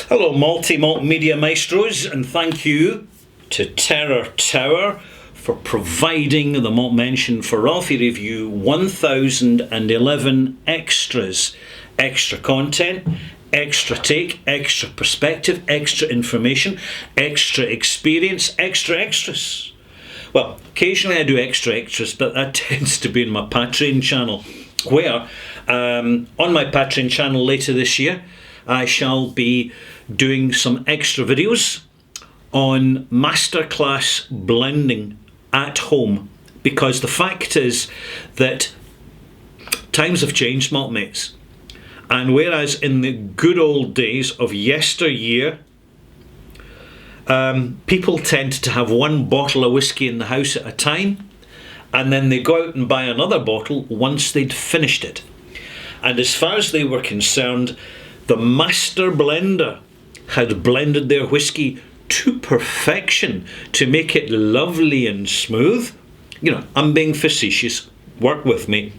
Hello, multimedia maestros, and thank you to Terror Tower for providing the malt mention for Ralphie Review 1011 extras. Extra content, extra take, extra perspective, extra information, extra experience, extra extras. Well, occasionally I do extra extras, but that tends to be in my Patreon channel, where on my Patreon channel later this year, I shall be doing some extra videos on masterclass blending at home, because the fact is that times have changed, malt mates, and whereas in the good old days of yesteryear, people tend to have one bottle of whiskey in the house at a time, and then they go out and buy another bottle once they'd finished it. And as far as they were concerned, the master blender had blended their whiskey to perfection to make it lovely and smooth. You know, I'm being facetious, work with me.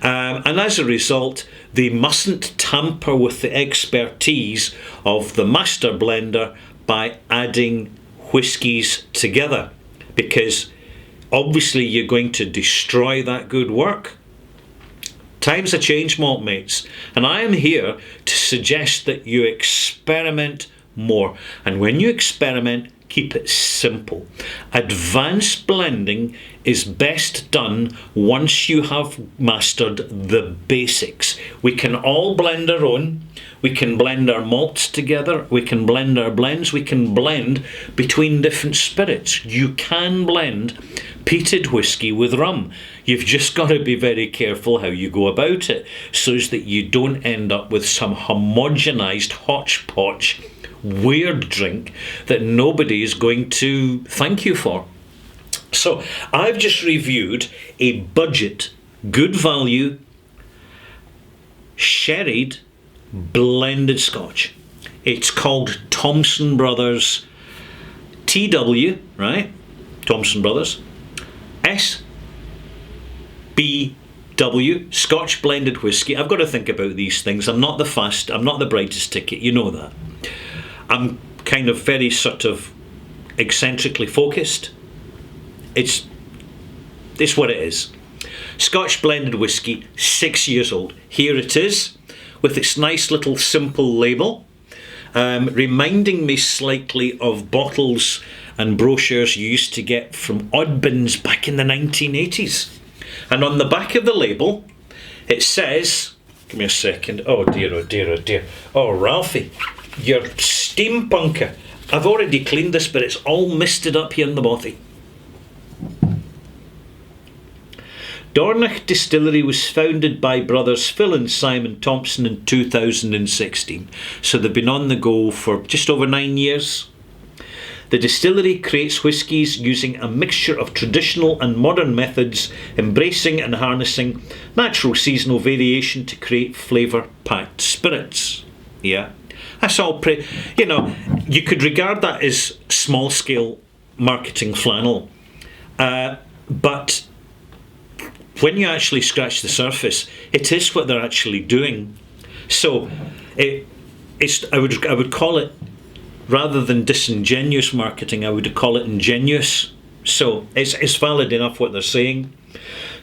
And as a result, they mustn't tamper with the expertise of the master blender by adding whiskies together, because obviously you're going to destroy that good work. Times have changed, malt mates, and I am here to suggest that you experiment more. And when you experiment, keep it simple. Advanced blending is best done once you have mastered the basics. We can all blend our own. We can blend our malts together. We can blend our blends. We can blend between different spirits. You can blend peated whiskey with rum. You've just got to be very careful how you go about it, so as that you don't end up with some homogenized hodgepodge weird drink that nobody is going to thank you for. So I've just reviewed a budget, good value, sherried, blended scotch. It's called Thompson Brothers TW, right? Thompson Brothers SBW, Scotch blended whiskey. I've got to think about these things. I'm not the brightest ticket, you know that. I'm kind of very sort of eccentrically focused. It's what it is. Scotch blended whiskey, 6 years old. Here it is, with its nice little simple label, reminding me slightly of bottles and brochures you used to get from Oddbins back in the 1980s. And on the back of the label, it says, give me a second, oh dear, oh dear, oh dear. Oh, Ralphie, you're steampunker. I've already cleaned this, but it's all misted up here in the bothy. Dornoch Distillery was founded by brothers Phil and Simon Thompson in 2016. So they've been on the go for just over 9 years. The distillery creates whiskies using a mixture of traditional and modern methods, embracing and harnessing natural seasonal variation to create flavour-packed spirits. Yeah, that's all you could regard that as small-scale marketing flannel. But when you actually scratch the surface, it is what they're actually doing. So I would call it, rather than disingenuous marketing, I would call it ingenious. So it's valid enough what they're saying.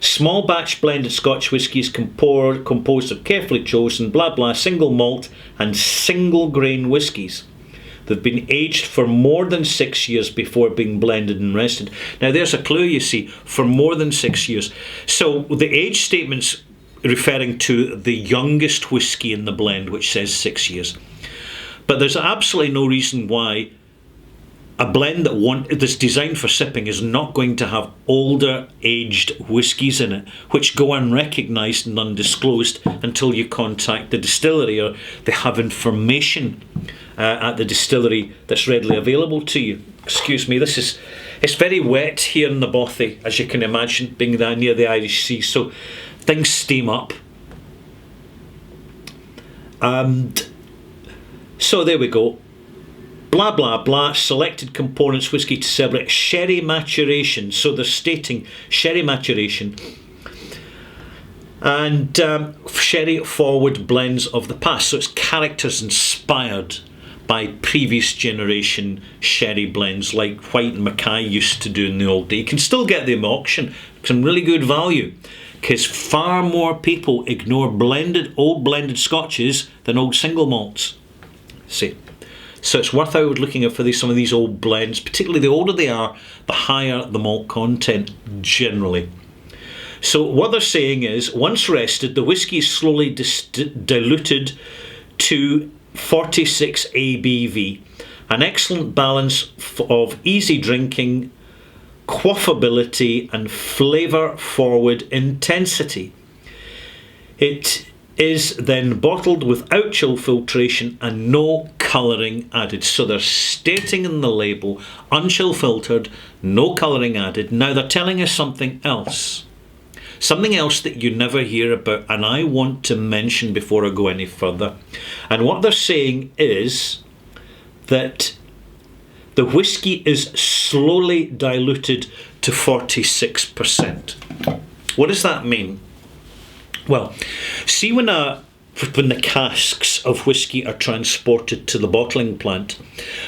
Small batch blended Scotch whiskies composed of carefully chosen blah blah single malt and single grain whiskies. They've been aged for more than 6 years before being blended and rested. Now there's a clue, you see, for more than 6 years. So the age statement's referring to the youngest whiskey in the blend, which says 6 years. But there's absolutely no reason why a blend that's designed for sipping is not going to have older aged whiskies in it, which go unrecognised and undisclosed until you contact the distillery, or they have information at the distillery that's readily available to you. Excuse me, it's very wet here in the bothy, as you can imagine, being down near the Irish Sea, so things steam up. So there we go. Blah blah blah, selected components, whiskey to celebrate sherry maturation. So they're stating sherry maturation and sherry forward blends of the past. So it's characters inspired by previous generation sherry blends like White and Mackay used to do in the old day. You can still get them at auction, some really good value, because far more people ignore old blended scotches than old single malts. See, so it's worth out looking out for some of these old blends. Particularly the older they are, the higher the malt content generally. So what they're saying is, once rested, the whiskey is slowly diluted to 46 ABV, an excellent balance of easy drinking, quaffability and flavour forward intensity. It is then bottled without chill filtration and no colouring added. So they're stating in the label, unchill filtered, no colouring added. Now they're telling us something else. Something else that you never hear about, and I want to mention before I go any further. And what they're saying is that the whiskey is slowly diluted to 46%. What does that mean? Well, see when the casks of whiskey are transported to the bottling plant,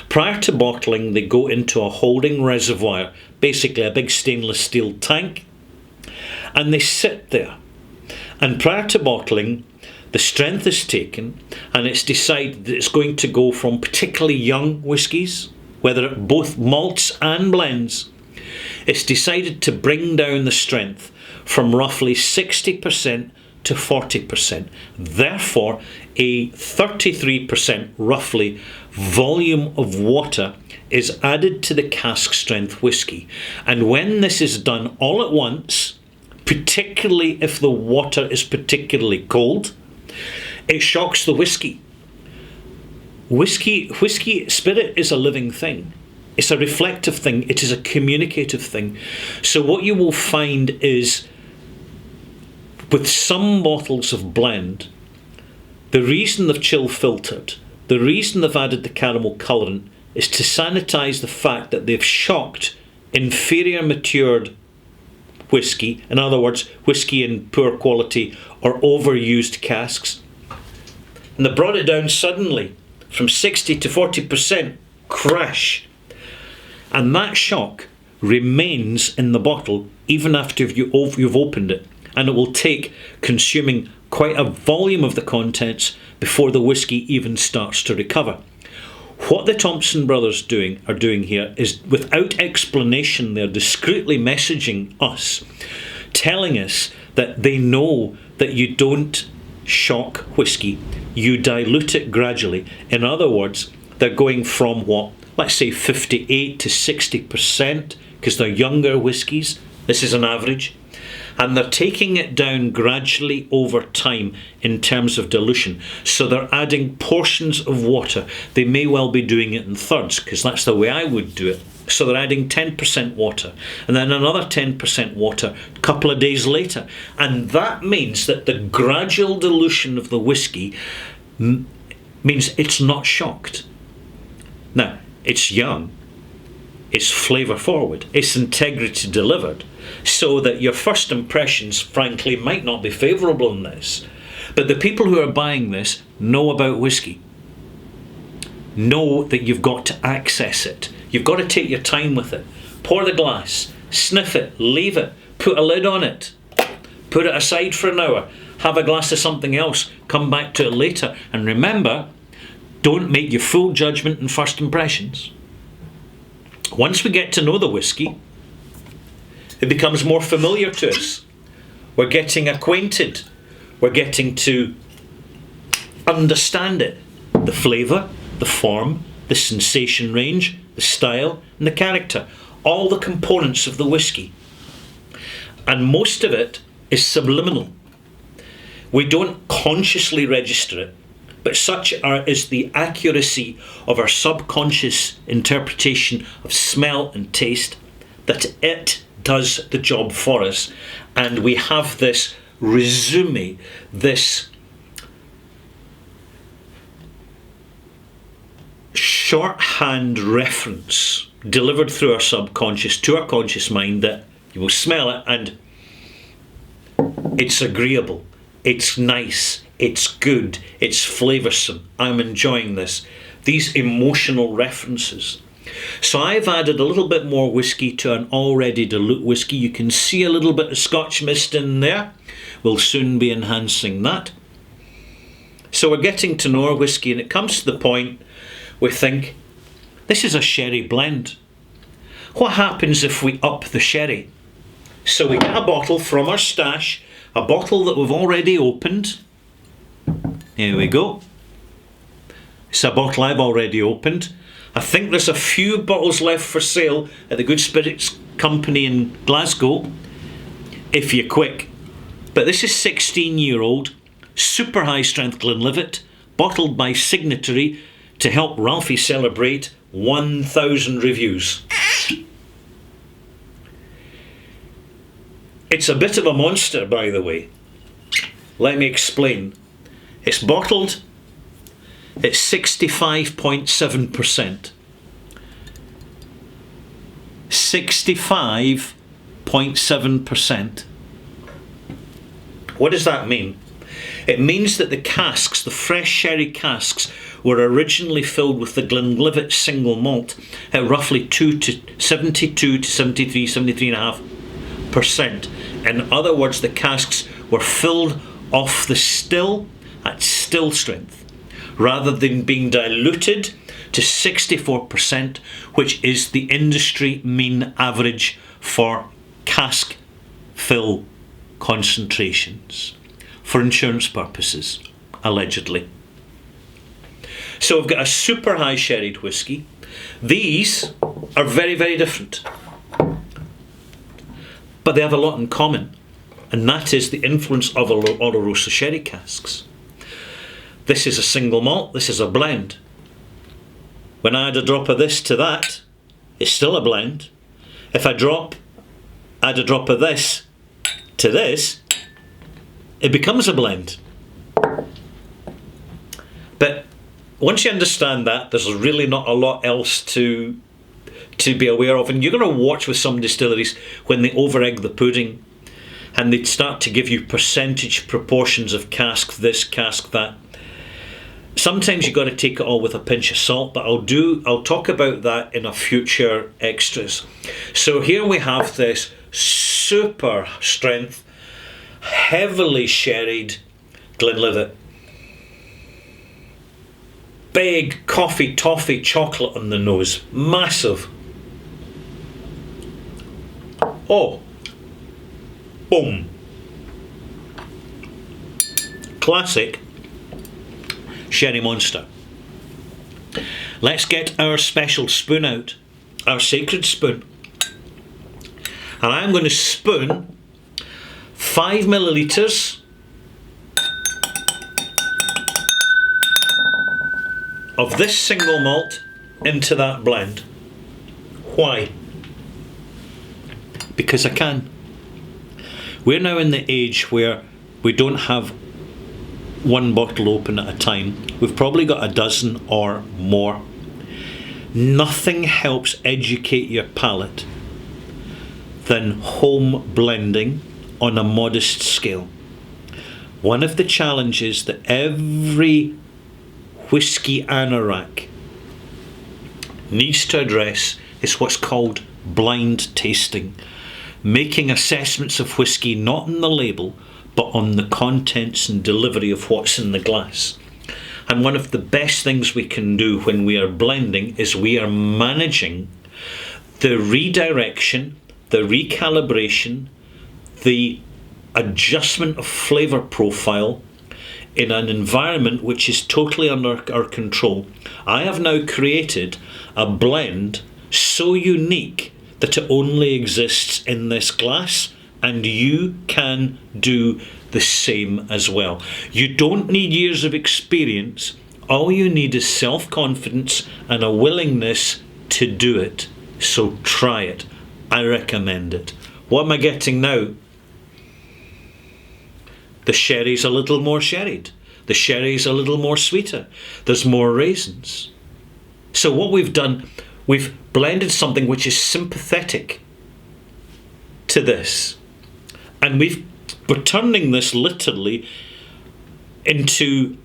prior to bottling they go into a holding reservoir, basically a big stainless steel tank, and they sit there. And prior to bottling, the strength is taken and it's decided that it's going to go from particularly young whiskies, whether both malts and blends. It's decided to bring down the strength from roughly 60% to 40%. Therefore, a 33% roughly volume of water is added to the cask strength whiskey. And when this is done all at once, particularly if the water is particularly cold, it shocks the whiskey. Whiskey spirit is a living thing. It's a reflective thing. It is a communicative thing. So what you will find is, with some bottles of blend, the reason they've chill filtered, the reason they've added the caramel colourant, is to sanitise the fact that they've shocked inferior matured whiskey, in other words, whiskey in poor quality or overused casks, and they brought it down suddenly from 60 to 40%, crash. And that shock remains in the bottle even after you've opened it, and it will take consuming quite a volume of the contents before the whiskey even starts to recover. What the Thompson brothers are doing here is, without explanation, they're discreetly messaging us, telling us that they know that you don't shock whiskey, you dilute it gradually. In other words, they're going from let's say 58 to 60%, because they're younger whiskies. This is an average. And they're taking it down gradually over time in terms of dilution. So they're adding portions of water. They may well be doing it in thirds, because that's the way I would do it. So they're adding 10% water, and then another 10% water a couple of days later. And that means that the gradual dilution of the whiskey means it's not shocked. Now, it's young, it's flavour forward, it's integrity delivered, so that your first impressions, frankly, might not be favourable in this. But the people who are buying this know about whiskey, know that you've got to access it. You've got to take your time with it. Pour the glass, sniff it, leave it, put a lid on it, put it aside for an hour, have a glass of something else, come back to it later. And remember, don't make your full judgment in first impressions. Once we get to know the whiskey, it becomes more familiar to us. We're getting acquainted. We're getting to understand it. The flavour, the form, the sensation range, the style and the character. All the components of the whiskey. And most of it is subliminal. We don't consciously register it, but such is the accuracy of our subconscious interpretation of smell and taste that it does the job for us. And we have this resume, this shorthand reference delivered through our subconscious to our conscious mind, that you will smell it and it's agreeable, it's nice, it's good, it's flavoursome, I'm enjoying this. these emotional references. So I've added a little bit more whiskey to an already dilute whiskey. You can see a little bit of Scotch mist in there. We'll soon be enhancing that. So we're getting to know our whiskey, and it comes to the point we think, this is a sherry blend. What happens if we up the sherry? So we get a bottle from our stash, a bottle that we've already opened. Here we go. It's a bottle I've already opened. I think there's a few bottles left for sale at the Good Spirits Company in Glasgow, if you're quick. But this is 16-year-old, super high strength Glenlivet, bottled by Signatory to help Ralphie celebrate 1,000 reviews. It's a bit of a monster, by the way. Let me explain. It's bottled. It's 65.7%. 65.7%. What does that mean? It means that the casks, the fresh sherry casks, were originally filled with the Glenlivet single malt at roughly 72 to 73, 73.5%. In other words, the casks were filled off the still at still strength, rather than being diluted to 64%, which is the industry mean average for cask fill concentrations, for insurance purposes, allegedly. So we've got a super high sherried whiskey. These are very, very different, but they have a lot in common, and that is the influence of Oloroso sherry casks. This is a single malt, this is a blend. When I add a drop of this to that, it's still a blend. If I add a drop of this to this, it becomes a blend. But once you understand that, there's really not a lot else to be aware of. And you're going to watch with some distilleries when they over-egg the pudding and they start to give you percentage proportions of cask this, cask that. Sometimes you've got to take it all with a pinch of salt, but I'll talk about that in a future extras. So here we have this super strength, heavily sherried Glenlivet. Big coffee, toffee, chocolate on the nose. Massive. Oh. Boom. Classic sherry monster. Let's get our special spoon out, our sacred spoon. And I'm going to spoon 5 millilitres of this single malt into that blend. Why? Because I can. We're now in the age where we don't have one bottle open at a time. We've probably got a dozen or more. Nothing helps educate your palate than home blending on a modest scale. One of the challenges that every whiskey anorak needs to address is what's called blind tasting, making assessments of whiskey not on the label but on the contents and delivery of what's in the glass. And one of the best things we can do when we are blending is we are managing the redirection, the recalibration, the adjustment of flavour profile in an environment which is totally under our control. I have now created a blend so unique that it only exists in this glass, and you can do the same as well. You don't need years of experience. All you need is self-confidence and a willingness to do it. So try it. I recommend it. What am I getting now? The sherry's a little more sherried. The sherry's a little more sweeter. There's more raisins. So what we've done, we've blended something which is sympathetic to this. And we're turning this literally into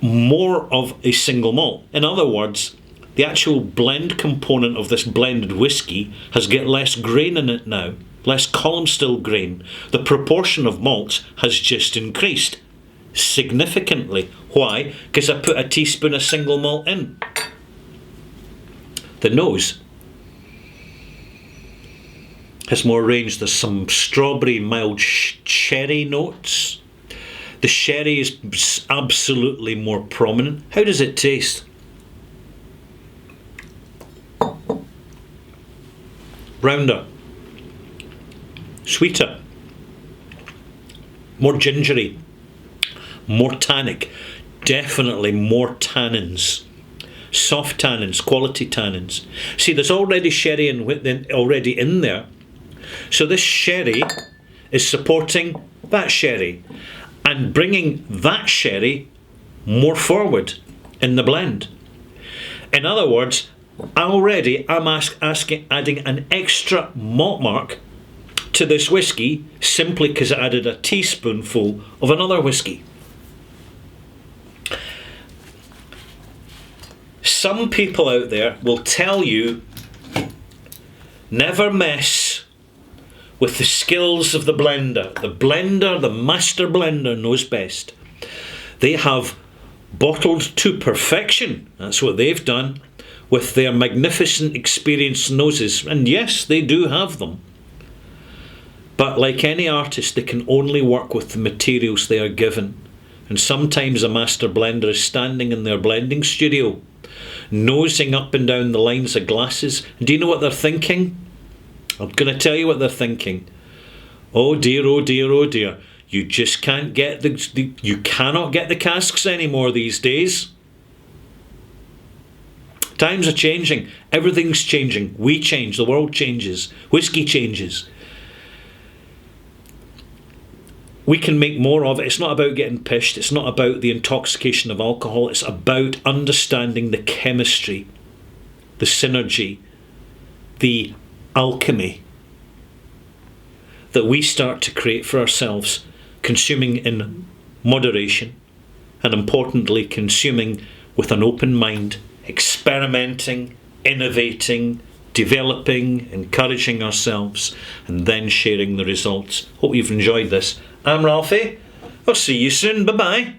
more of a single malt. In other words, the actual blend component of this blended whisky has got less grain in it now, less column still grain. The proportion of malts has just increased significantly. Why? Because I put a teaspoon of single malt in. The nose has more range. There's some strawberry, mild cherry notes. The sherry is absolutely more prominent. How does it taste? Rounder, sweeter, more gingery, more tannic, definitely more tannins, soft tannins, quality tannins. See, there's already sherry already in there, so this sherry is supporting that sherry and bringing that sherry more forward in the blend. In other words, I'm adding an extra malt mark to this whisky simply because I added a teaspoonful of another whisky. Some people out there will tell you never mess with the skills of the blender. The blender, the master blender, knows best. They have bottled to perfection. That's what they've done with their magnificent experienced noses. And yes, they do have them. But like any artist, they can only work with the materials they are given. And sometimes a master blender is standing in their blending studio, nosing up and down the lines of glasses. And do you know what they're thinking? I'm going to tell you what they're thinking. Oh dear, oh dear, oh dear. You just can't get you cannot get the casks anymore these days. Times are changing. Everything's changing. We change. The world changes. Whiskey changes. We can make more of it. It's not about getting pished. It's not about the intoxication of alcohol. It's about understanding the chemistry, the synergy, the alchemy that we start to create for ourselves, consuming in moderation, and importantly, consuming with an open mind, experimenting, innovating, developing, encouraging ourselves, and then sharing the results. Hope you've enjoyed this. I'm Ralphie. I'll see you soon. Bye-bye.